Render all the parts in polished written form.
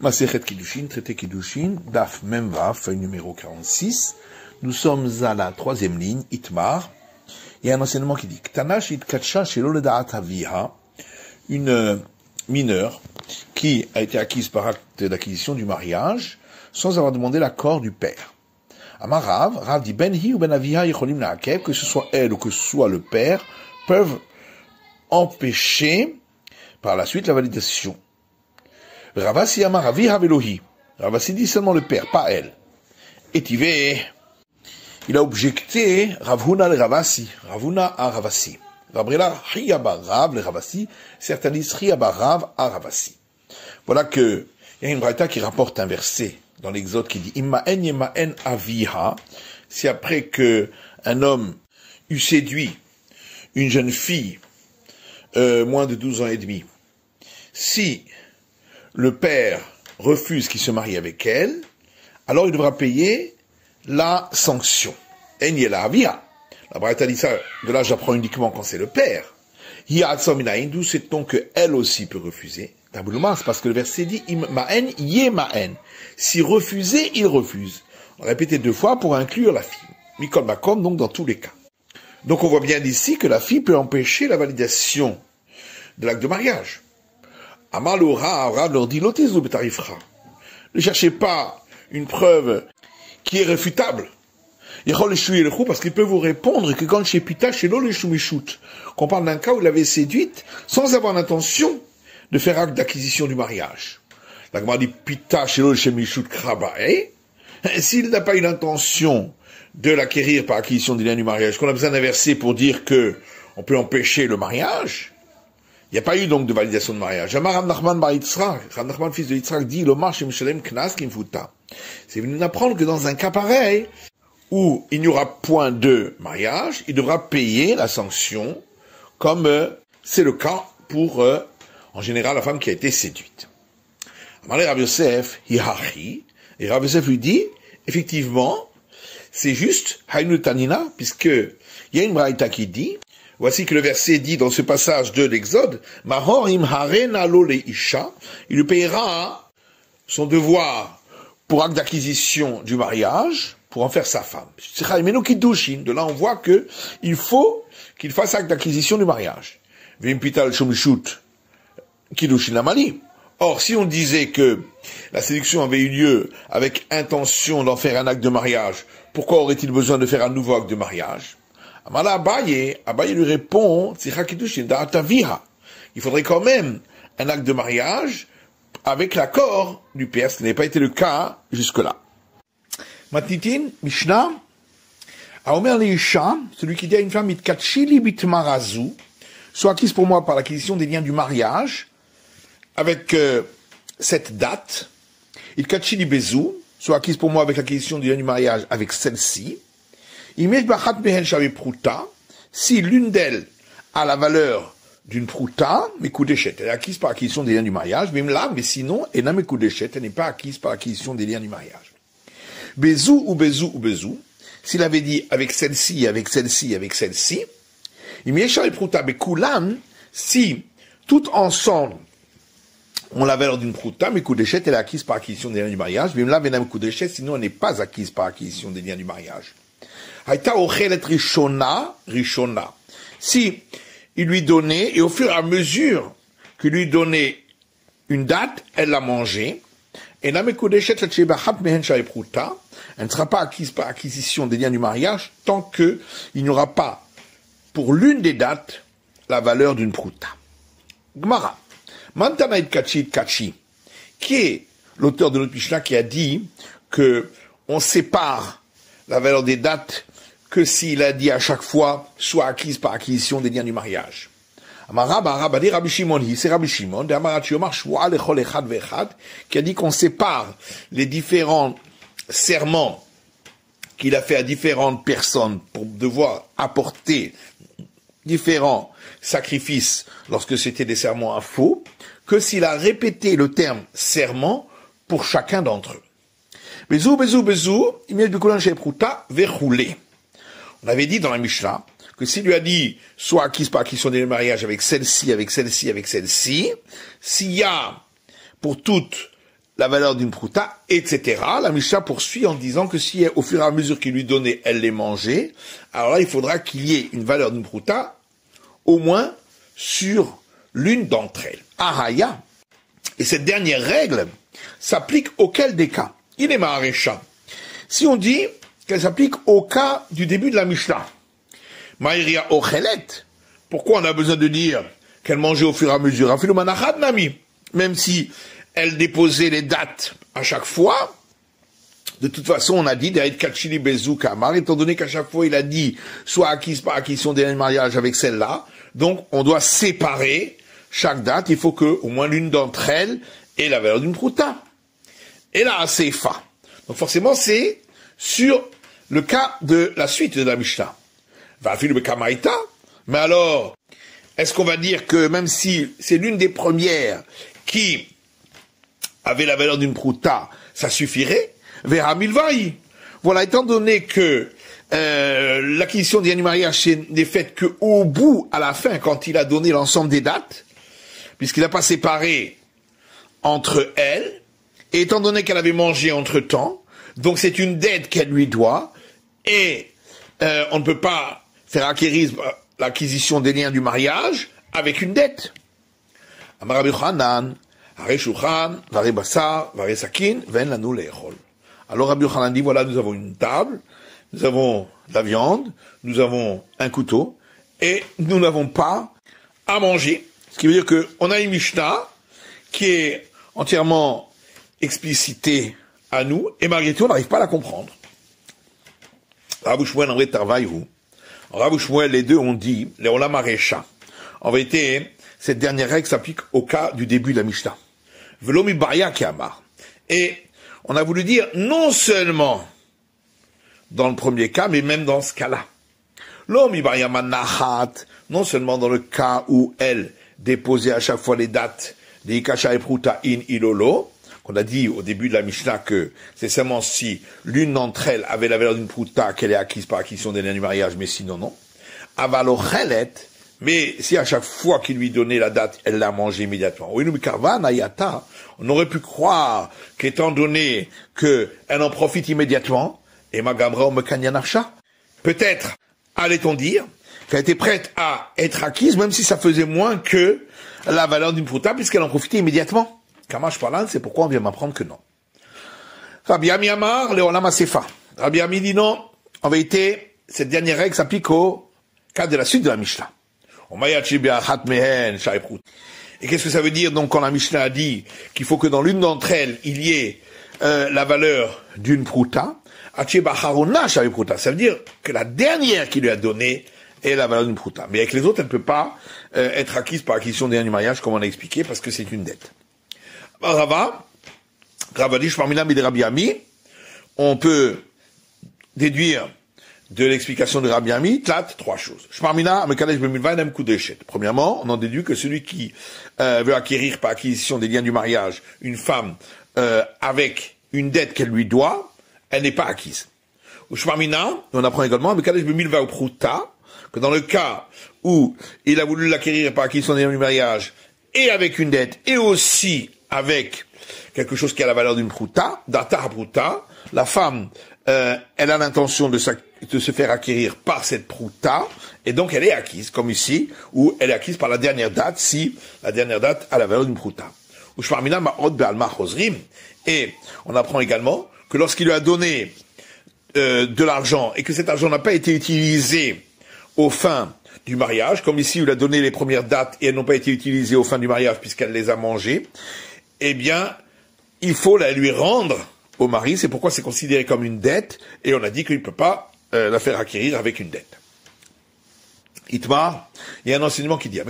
Masechet Kiddushin, traité Kiddushin, Daf Memva, feuille numéro 46. Nous sommes à la troisième ligne, Itmar. Il y a un enseignement qui dit Ktanash itkatsha shelo ledaat aviha, une mineure qui a été acquise par acte d'acquisition du mariage sans avoir demandé l'accord du père. Amar Rav dit Ben-hi ou Ben-aviha yecholim la'akev, que ce soit elle ou que ce soit le père, peuvent empêcher par la suite la validation. Ravasi Amar aviha velohi. Ravasi dit seulement le père, pas elle. Et il a objecté Ravuna le Ravasi, Ravuna à Ravasi. Rabrela Hiyaba Rav le Ravasi, certains disent Hiyaba Rav à Ravasi. Voilà que il y a une braïta qui rapporte un verset dans l'Exode qui dit Imma'en yema'en aviha. C'est après que un homme eut séduit une jeune fille moins de 12 ans et demi. Si le père refuse qu'il se marie avec elle, alors il devra payer la sanction. La braïta dit ça, de là j'apprends uniquement quand c'est le père. D'où sait-on qu'elle aussi peut refuser? C'est parce que le verset dit Imma'en yema'en. Si refusé, il refuse. On répétait 2 fois pour inclure la fille. Mikol makom, donc dans tous les cas. Donc on voit bien d'ici que la fille peut empêcher la validation de l'acte de mariage. Amalora, Rav leur dit Lotezo betarifra. Ne cherchez pas une preuve qui est réfutable. Parce qu'il peut vous répondre que quand chez Pita, chez l'Oleshumishut, qu'on parle d'un cas où il avait séduite sans avoir l'intention de faire acte d'acquisition du mariage. La Gemara dit Pita, chez l'Oleshumishut krabae. S'il n'a pas eu l'intention de l'acquérir par acquisition des liens du mariage, qu'on a besoin d'un verset pour dire que on peut empêcher le mariage, il n'y a pas eu donc de validation de mariage. Amar Nachman bar Yitzhak, Nachman fils de Yitzhak dit Lomar shem shalem knas kimfuta. C'est venu nous apprendre que dans un cas pareil, où il n'y aura point de mariage, il devra payer la sanction, comme c'est le cas pour, en général, la femme qui a été séduite. Amalé Rav Yosef, hihachi, et Rav Yosef lui dit, effectivement, c'est juste, hainu tanina, puisque il y a une braïta qui dit, voici que le verset dit dans ce passage de l'Exode, mahor im haren alo le isha, il lui payera son devoir pour acte d'acquisition du mariage, pour en faire sa femme. De là, on voit que il faut qu'il fasse acte d'acquisition du mariage. Or, si on disait que la séduction avait eu lieu avec intention d'en faire un acte de mariage, pourquoi aurait-il besoin de faire un nouveau acte de mariage? Abaye lui répond, il faudrait quand même un acte de mariage avec l'accord du père, ce qui n'a pas été le cas jusque-là. Matnitin, Mishnah, Aomer Leisha, celui qui dit à une femme, Itkatchili bitmarazu, soit acquise pour moi par l'acquisition des liens du mariage, avec cette date, Itkatchili bezu, soit acquise pour moi avec l'acquisition des liens du mariage, avec celle-ci, Imesh bachat mehen shave pruta, si l'une d'elles a la valeur d'une pruta, mais koudeshet, elle est acquise par l'acquisition des liens du mariage, même là, mais sinon, elle n'a mais koudeshet, elle n'est pas acquise par l'acquisition des liens du mariage. Bezou ou bezou ou bezou, s'il avait dit avec celle-ci, avec celle-ci, avec celle-ci, il m'y échappe prouta bekoulan, si tout ensemble on la valeur d'une prouta, mais koudeshet, elle est acquise par acquisition des liens du mariage, même là, venam koudeshet, sinon elle n'est pas acquise par acquisition des liens du mariage. Haïta ochelet rishona, rishona. Si il lui donnait, et au fur et à mesure qu'il lui donnait une date, elle l'a mangée, et elle ne sera pas acquise par acquisition des liens du mariage tant qu'il n'y aura pas, pour l'une des dates, la valeur d'une prouta. Gmara. Mantana Kachi, qui est l'auteur de notre Mishnah qui a dit que on sépare la valeur des dates que s'il a dit à chaque fois soit acquise par acquisition des liens du mariage. Rabbi Shimon, c'est Rabbi Shimon, qui a dit qu'on sépare les différents serments qu'il a fait à différentes personnes pour devoir apporter différents sacrifices lorsque c'était des serments à faux, que s'il a répété le terme serment pour chacun d'entre eux. Bezou, bezou, bezou, on avait dit dans la Mishnah que s'il lui a dit soit acquise par acquisition des mariages avec celle-ci, avec celle-ci, avec celle-ci, s'il y a pour toutes la valeur d'une prouta, etc. La Mishnah poursuit en disant que si au fur et à mesure qu'il lui donnait, elle les mangeait, alors là, il faudra qu'il y ait une valeur d'une prouta, au moins sur l'une d'entre elles. Araya. Et cette dernière règle s'applique auquel des cas. Il est Maharesha. Si on dit qu'elle s'applique au cas du début de la Mishnah, Maïria Ochelet, pourquoi on a besoin de dire qu'elle mangeait au fur et à mesure? Même si elle déposait les dates à chaque fois, de toute façon, on a dit, étant donné qu'à chaque fois il a dit, soit acquise par acquisition des mariage avec celle-là, donc on doit séparer chaque date, il faut que au moins l'une d'entre elles ait la valeur d'une prouta. Et là, c'est fa. Donc forcément, c'est sur le cas de la suite de la Mishnah. Mais alors, est-ce qu'on va dire que même si c'est l'une des premières qui avait la valeur d'une prouta, ça suffirait? Vera milvaï. Voilà, étant donné que l'acquisition des mariage n'est faite qu'au bout, à la fin, quand il a donné l'ensemble des dates, puisqu'il n'a pas séparé entre elles, et étant donné qu'elle avait mangé entre-temps, donc c'est une dette qu'elle lui doit, et on ne peut pas faire acquérir l'acquisition des liens du mariage avec une dette. Amar Rabbi Yochanan, Hare Shulchan, Vare Basar, Vare Sakin, Ven Lanu Le'echol. Alors Rabbi Yochanan dit, voilà, nous avons une table, nous avons de la viande, nous avons un couteau, et nous n'avons pas à manger. Ce qui veut dire qu'on a une Mishnah qui est entièrement explicitée à nous, et malgré tout, on n'arrive pas à la comprendre. Rav Shmuel, en vrai, Tarvaïhu. Rav Shmuel, les deux ont dit, les Olam Haresha. En vérité, cette dernière règle s'applique au cas du début de la Mishnah. Velomi Baria Kiamar. Et on a voulu dire, non seulement dans le premier cas, mais même dans ce cas-là. Lomi Baria Manahat, non seulement dans le cas où elle déposait à chaque fois les dates des Ikasha et Pruta in Ilolo, qu'on a dit au début de la Mishnah que c'est seulement si l'une d'entre elles avait la valeur d'une Pruta qu'elle est acquise par acquisition des liens du mariage, mais sinon non. Avalochelet, mais si à chaque fois qu'il lui donnait la date, elle l'a mangé immédiatement. On aurait pu croire qu'étant donné qu'elle en profite immédiatement, et Magamra ou Mekanyanafsha, peut-être, allait-on dire, qu'elle était prête à être acquise, même si ça faisait moins que la valeur d'une prouta, puisqu'elle en profitait immédiatement. Kamash Palan, c'est pourquoi on vient m'apprendre que non. Rabbi Ami Amar, Leolam Asefa. Rabbi Ami dit non, en vérité, cette dernière règle s'applique au cas de la suite de la Mishnah. Et qu'est-ce que ça veut dire donc quand la Mishnah a dit qu'il faut que dans l'une d'entre elles, il y ait la valeur d'une prouta? Ça veut dire que la dernière qui lui a donné est la valeur d'une prouta. Mais avec les autres, elle ne peut pas être acquise par acquisition des liens du mariage, comme on a expliqué, parce que c'est une dette. Rava dit, Rabbi Ami, on peut déduire de l'explication de Rabbi Ami, trois choses. Premièrement, on en déduit que celui qui veut acquérir par acquisition des liens du mariage une femme avec une dette qu'elle lui doit, elle n'est pas acquise. On apprend également que dans le cas où il a voulu l'acquérir par acquisition des liens du mariage et avec une dette et aussi avec quelque chose qui a la valeur d'une prouta, d'ata prouta, la femme elle a l'intention de se faire acquérir par cette prouta, et donc elle est acquise, comme ici, où elle est acquise par la dernière date, si la dernière date a la valeur d'une prouta. Et on apprend également que lorsqu'il lui a donné de l'argent, et que cet argent n'a pas été utilisé aux fins du mariage, comme ici où il a donné les premières dates, et elles n'ont pas été utilisées aux fins du mariage, puisqu'elle les a mangées, eh bien, il faut la lui rendre au mari, c'est pourquoi c'est considéré comme une dette, et on a dit qu'il ne peut pas la faire acquérir avec une dette. Itmar, il y a un enseignement qui dit,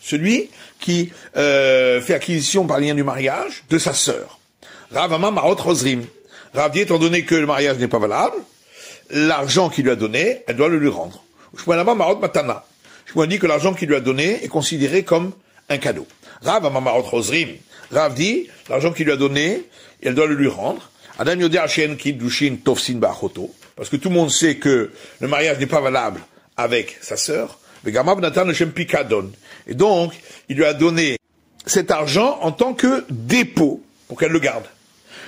celui qui fait acquisition par lien du mariage de sa sœur. Rav Amar Marot Rosrim. Rav dit, étant donné que le mariage n'est pas valable, l'argent qu'il lui a donné, elle doit le lui rendre. Shmuel Amar Marot Matana. Shmuel dit que l'argent qu'il lui a donné est considéré comme un cadeau. Rav Amar Marot Rosrim. Rav dit, l'argent qu'il lui a donné, elle doit le lui rendre. Adam Yodea Shen Kiddushin Tovsin Ba'achoto. Parce que tout le monde sait que le mariage n'est pas valable avec sa sœur. Et donc, il lui a donné cet argent en tant que dépôt. pour qu'elle le garde.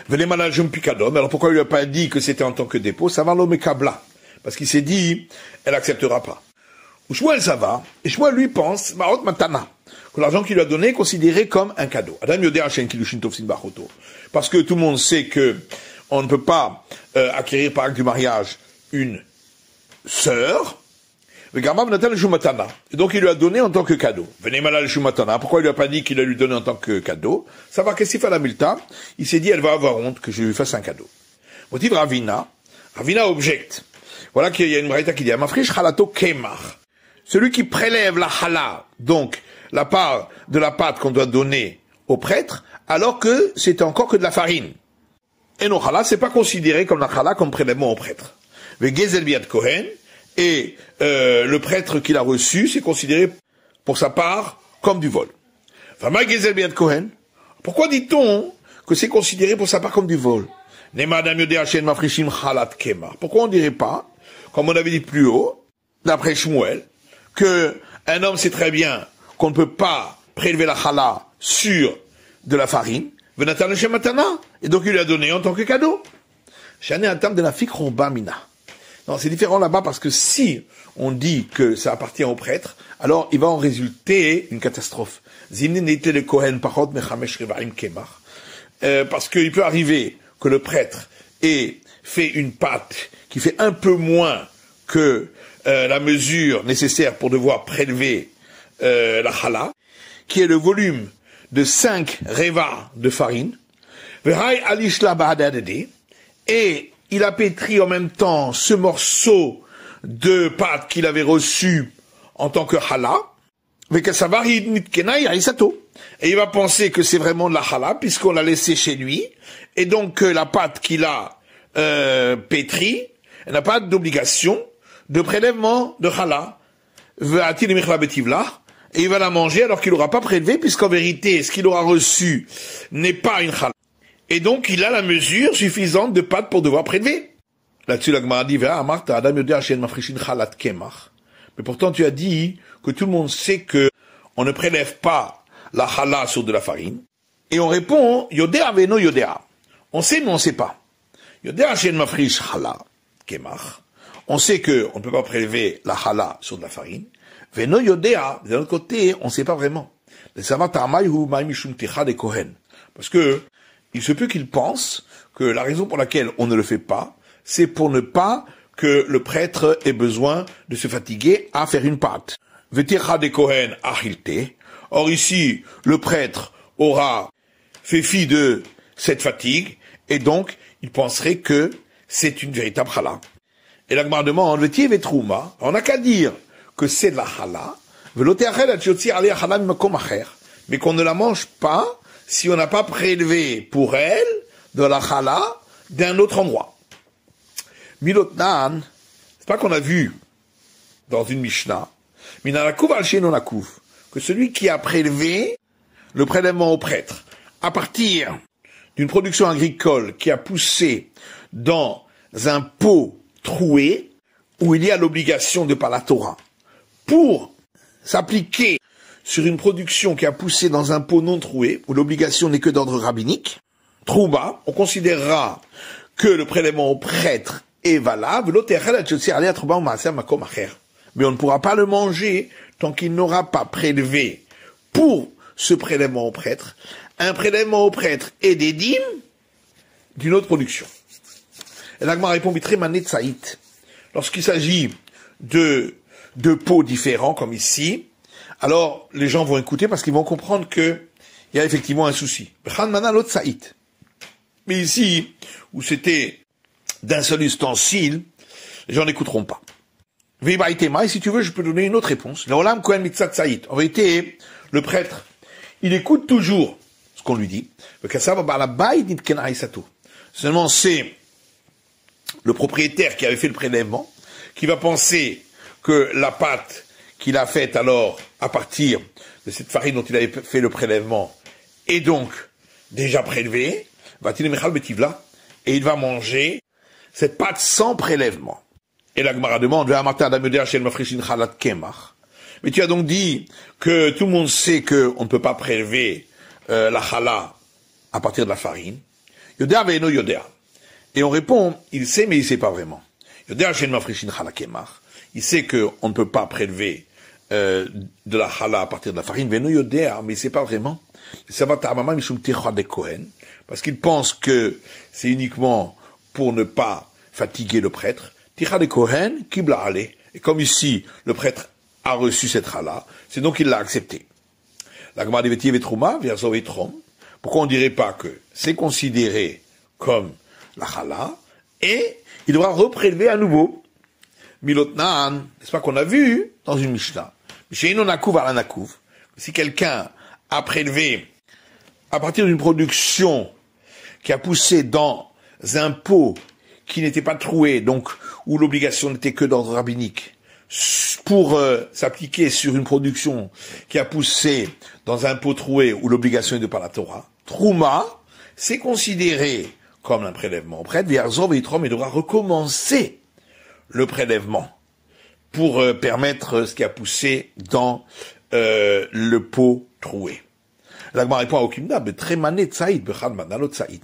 Venez managem picadom, alors pourquoi il lui a pas dit que c'était en tant que dépôt? Ça va l'homme kabla. Parce qu'il s'est dit, elle acceptera pas. Ou Shmuel ça va, et Shmuel lui pense, Maot Matana, que l'argent qu'il lui a donné est considéré comme un cadeau. Adam Yodé Hashem Kilushin Tovsin Bachoto. Parce que tout le monde sait que on ne peut pas acquérir par acte du mariage une sœur. Et donc il lui a donné en tant que cadeau. Venez malal shumatana. Pourquoi il lui a pas dit qu'il a lui donné en tant que cadeau? Ça va qu'est-ce qu'il fait la milta? Il s'est dit elle va avoir honte que je lui fasse un cadeau. Motif Ravina. Ravina objecte. Voilà qu'il y a une braïta qui dit Amafrish halato kemar. Celui qui prélève la hala, donc la part de la pâte qu'on doit donner au prêtre, alors que c'est encore que de la farine. Et non hala, c'est pas considéré comme la hala comme prélèvement au prêtre. Mais gezel biad kohen. Et le prêtre qui l'a reçu, c'est considéré pour sa part comme du vol. Pourquoi dit-on que c'est considéré pour sa part comme du vol? Pourquoi on ne dirait pas, comme on avait dit plus haut, d'après Shmuel, que un homme sait très bien qu'on ne peut pas prélever la chala sur de la farine, et donc il lui a donné en tant que cadeau. J'en ai un terme de la fikromba mina. Non, c'est différent là-bas parce que si on dit que ça appartient au prêtre, alors il va en résulter une catastrophe. Parce qu'il peut arriver que le prêtre ait fait une pâte qui fait un peu moins que la mesure nécessaire pour devoir prélever la chala, qui est le volume de 5 revas de farine, et il a pétri en même temps ce morceau de pâte qu'il avait reçu en tant que chala, et il va penser que c'est vraiment de la chala, puisqu'on l'a laissé chez lui, et donc la pâte qu'il a pétri, elle n'a pas d'obligation de prélèvement de chala, et il va la manger alors qu'il n'aura pas prélevé, puisqu'en vérité, ce qu'il aura reçu n'est pas une chala. Et donc, il a la mesure suffisante de pâte pour devoir prélever. Là-dessus, la Gemara dit, mais pourtant, tu as dit que tout le monde sait que on ne prélève pas la chala sur de la farine. Et on répond, Yodea veno Yodea. On sait, mais on ne sait pas. Yodea shen mafrish chala kemach. On sait que on ne peut pas prélever la chala sur de la farine. Veno Yodea, d'un autre côté, on ne sait pas vraiment. Parce que, il se peut qu'il pense que la raison pour laquelle on ne le fait pas, c'est pour ne pas que le prêtre ait besoin de se fatiguer à faire une pâte. Or ici, le prêtre aura fait fi de cette fatigue, et donc, il penserait que c'est une véritable chala. Et la Gemara demande, on n'a qu'à dire que c'est de la chala, mais qu'on ne la mange pas si on n'a pas prélevé pour elle de la chala d'un autre endroit. Milotnan, c'est pas qu'on a vu dans une Mishnah, que celui qui a prélevé le prélèvement au prêtre à partir d'une production agricole qui a poussé dans un pot troué où il y a l'obligation de par la Torah pour s'appliquer sur une production qui a poussé dans un pot non troué, où l'obligation n'est que d'ordre rabbinique, trouba, on considérera que le prélèvement au prêtre est valable, mais on ne pourra pas le manger tant qu'il n'aura pas prélevé pour ce prélèvement au prêtre, un prélèvement au prêtre et des dîmes d'une autre production. Et l'Agma répond, lorsqu'il s'agit de pots différents, comme ici, alors les gens vont écouter parce qu'ils vont comprendre que il y a effectivement un souci. Mais ici, où c'était d'un seul ustensile, les gens n'écouteront pas. Et si tu veux, je peux donner une autre réponse. En vérité, le prêtre, il écoute toujours ce qu'on lui dit. Seulement, c'est le propriétaire qui avait fait le prélèvement, qui va penser que la pâte qu'il a faite alors à partir de cette farine dont il avait fait le prélèvement est donc déjà prélevée, et il va manger cette pâte sans prélèvement. Et la Gemara demande, mais tu as donc dit que tout le monde sait qu'on ne peut pas prélever la chala à partir de la farine. Yodea ve'eno yodea. Et on répond, il sait, mais il sait pas vraiment. Yodea she'en mafrishin chala kemach. Il sait qu'on ne peut pas prélever de la chala à partir de la farine. Ve'eno yodea, mais il sait pas vraiment. Ça va ta'amama mishum ticha de Kohen. Parce qu'il pense que c'est uniquement pour ne pas fatiguer le prêtre. Ticha de Kohen, kibla ale. Et comme ici, le prêtre a reçu cette chala, c'est donc qu'il l'a accepté. La Gemara dit Vetiye vetruma, v'yazov vetrom. Pourquoi on dirait pas que c'est considéré comme la chala, et il devra reprélever à nouveau. Milotnan, n'est-ce pas qu'on a vu dans une Mishnah. Si quelqu'un a prélevé à partir d'une production qui a poussé dans un pot qui n'était pas troué, donc où l'obligation n'était que d'ordre rabbinique, pour s'appliquer sur une production qui a poussé dans un pot troué où l'obligation est de par la Torah, Trouma, c'est considéré comme un prélèvement au prêtre, V'yarzov Yitrom, il devra recommencer le prélèvement pour permettre ce qui a poussé dans le pot troué. L'Agmara répond à Okimda, Betremane Tsaïd, Bechad Manalo Tsaïd.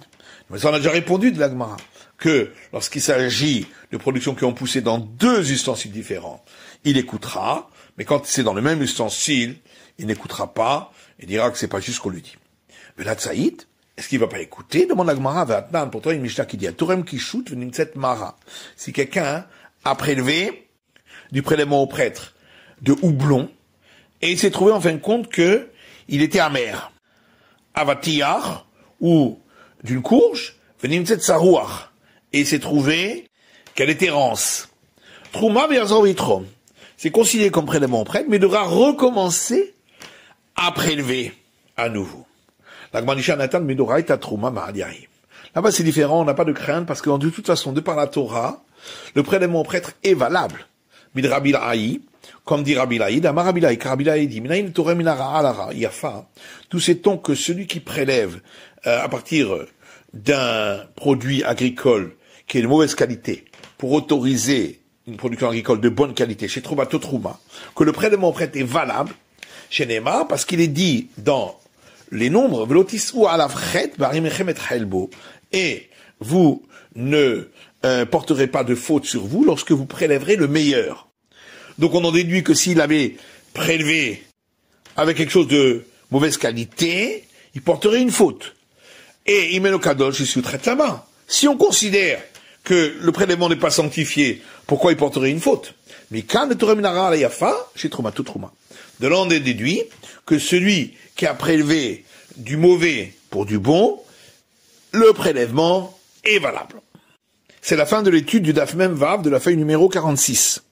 Mais ça on a déjà répondu de l'Agmara, que lorsqu'il s'agit de productions qui ont poussé dans deux ustensiles différents, il écoutera, mais quand c'est dans le même ustensile, il n'écoutera pas, et dira que c'est pas juste ce qu'on lui dit. Mais la Tsaïd, est-ce qu'il va pas écouter? Demande l'Agmara, Vatnan, pour toi une Mishnah qui dit, Torem Kishut Venimtset Mara. Si quelqu'un a prélevé du prélèvement au prêtre de houblon, et il s'est trouvé en fin de compte que il était amer. Avatiyar, ou d'une courge, Venimtset Sarouach. Et il s'est trouvé qu'elle était rance. Trouma V'yarzov Yitrom. C'est considéré comme prélèvement au prêtre, mais il devra recommencer à prélever à nouveau. Là-bas, c'est différent, on n'a pas de crainte, parce que de toute façon, de par la Torah, le prélèvement au prêtre est valable. Mid Rabbi Laï, comme dit Rabbi Laïd, Amar Rabbi Laïd, Rabbi Laïd dit, Minaïn Torah Minara Alara, Yafa, tout sait-on que celui qui prélève à partir d'un produit agricole qui est de mauvaise qualité, pour autoriser une production agricole de bonne qualité, chez Troubato Trouma, que le prélèvement au prêtre est valable, chez Neymar, parce qu'il est dit dans les nombres, et vous ne porterez pas de faute sur vous lorsque vous prélèverez le meilleur. Donc on en déduit que s'il avait prélevé avec quelque chose de mauvaise qualité, il porterait une faute. Et il met le kadosh, il traite la main. Si on considère que le prélèvement n'est pas sanctifié, pourquoi il porterait une faute? Mais quand le Torah Minara la Yafa, chez Trouma tout Trouma. De là on déduit que celui qui a prélevé du mauvais pour du bon, le prélèvement est valable. C'est la fin de l'étude du Daf Mem Vav de la feuille numéro 46.